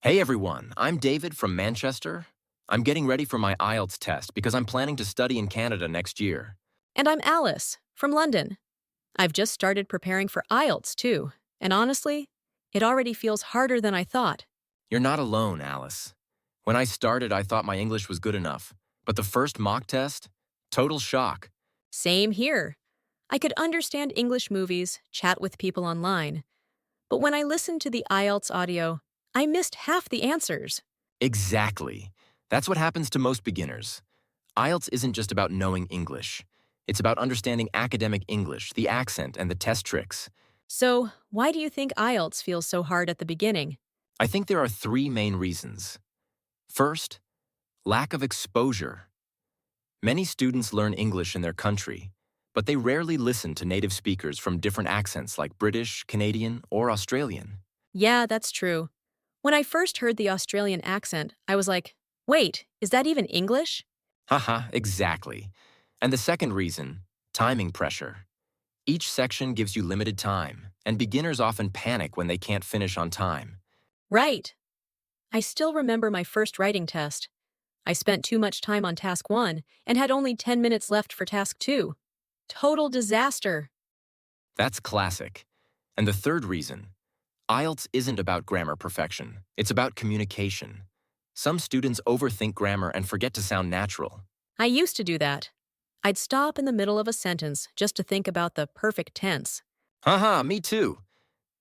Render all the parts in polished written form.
Hey everyone, I'm David from Manchester. I'm getting ready for my IELTS test because I'm planning to study in Canada next year. And I'm Alice from London. I've just started preparing for IELTS too, and honestly, it already feels harder than I thought. You're not alone, Alice. When I started, I thought my English was good enough, but the first mock test? Total shock. Same here. I could understand English movies, chat with people online, but when I listened to the IELTS audio, I missed half the answers. Exactly. That's what happens to most beginners. IELTS isn't just about knowing English. It's about understanding academic English, the accent, and the test tricks. So, why do you think IELTS feels so hard at the beginning? I think there are three main reasons. First, lack of exposure. Many students learn English in their country, but they rarely listen to native speakers from different accents like British, Canadian, or Australian. Yeah, that's true. When I first heard the Australian accent, I was like, wait, is that even English? Haha, exactly. And the second reason, timing pressure. Each section gives you limited time, and beginners often panic when they can't finish on time. Right. I still remember my first writing test. I spent too much time on task 1 and had only 10 minutes left for task 2. Total disaster. That's classic. And the third reason, IELTS isn't about grammar perfection. It's about communication. Some students overthink grammar and forget to sound natural. I used to do that. I'd stop in the middle of a sentence just to think about the perfect tense. Haha, me too.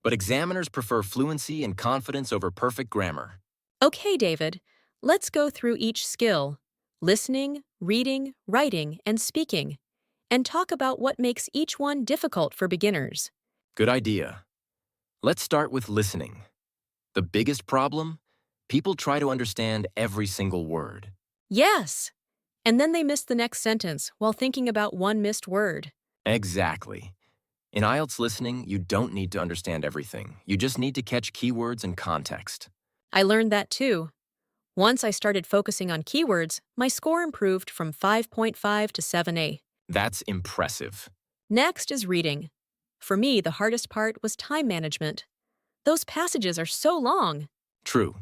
But examiners prefer fluency and confidence over perfect grammar. Okay, David, let's go through each skill listening, reading, writing, and speaking and talk about what makes each one difficult for beginners. Good idea. Let's start with listening. The biggest problem? People try to understand every single word. Yes! And then they miss the next sentence while thinking about one missed word. Exactly. In IELTS listening, you don't need to understand everything. You just need to catch keywords and context. I learned that too. Once I started focusing on keywords, my score improved from 5.5 to 7A. That's impressive. Next is reading. For me, the hardest part was time management. Those passages are so long. True.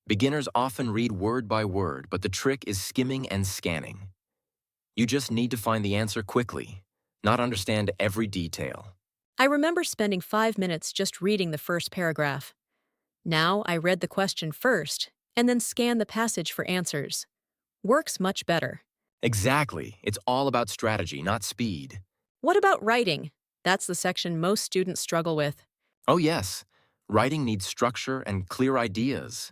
Beginners often read word by word, but the trick is skimming and scanning. You just need to find the answer quickly, not understand every detail. I remember spending 5 minutes just reading the first paragraph. Now I read the question first and then scanned the passage for answers. Works much better. Exactly. It's all about strategy, not speed. What about writing? That's the section most students struggle with. Oh yes, writing needs structure and clear ideas.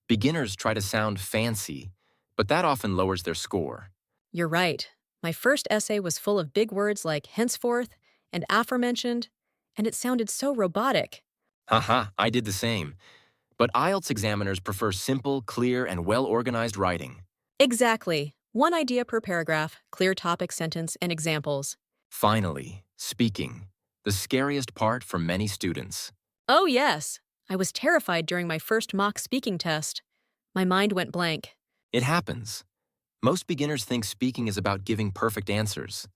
Beginners try to sound fancy, but that often lowers their score. You're right. My first essay was full of big words like henceforth and aforementioned, and it sounded so robotic. Haha, I did the same. But IELTS examiners prefer simple, clear, and well-organized writing. Exactly. One idea per paragraph, clear topic, sentence, and examples. Finally, speaking. The scariest part for many students. Oh, yes. I was terrified during my first mock speaking test. My mind went blank. It happens. Most beginners think speaking is about giving perfect answers.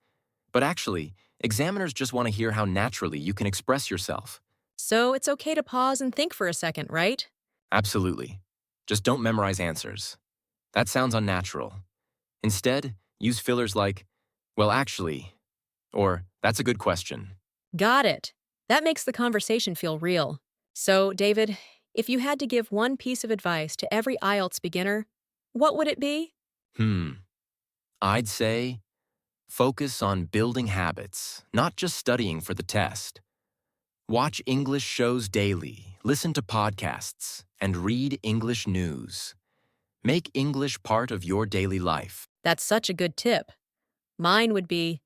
But actually, examiners just want to hear how naturally you can express yourself. So it's okay to pause and think for a second, right? Absolutely. Just don't memorize answers. That sounds unnatural. Instead, use fillers like, well, actually, or that's a good question. Got it. That makes the conversation feel real. So, David, if you had to give one piece of advice to every IELTS beginner, what would it be? I'd say focus on building habits, not just studying for the test. Watch English shows daily, listen to podcasts, and read English news. Make English part of your daily life. That's such a good tip. Mine would be,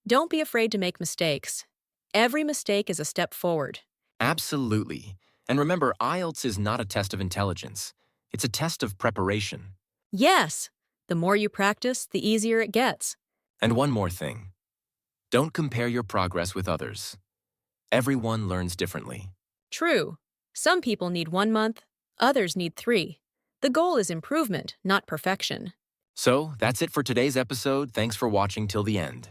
don't be afraid to make mistakes. Every mistake is a step forward. Absolutely. And remember, IELTS is not a test of intelligence. It's a test of preparation. Yes, the more you practice, the easier it gets. And one more thing. Don't compare your progress with others. Everyone learns differently. True. Some people need 1 month, others need 3. The goal is improvement, not perfection. So, that's it for today's episode. Thanks for watching till the end.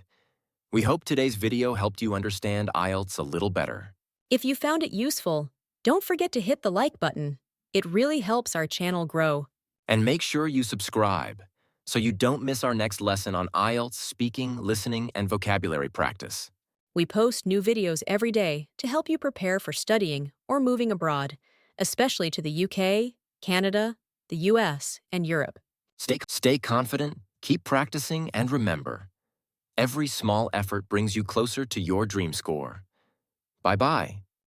We hope today's video helped you understand IELTS a little better. If you found it useful, don't forget to hit the like button. It really helps our channel grow. And make sure you subscribe so you don't miss our next lesson on IELTS speaking, listening, and vocabulary practice. We post new videos every day to help you prepare for studying or moving abroad, especially to the UK, Canada, the US, and Europe. Stay confident, keep practicing, and remember, every small effort brings you closer to your dream score. Bye-bye.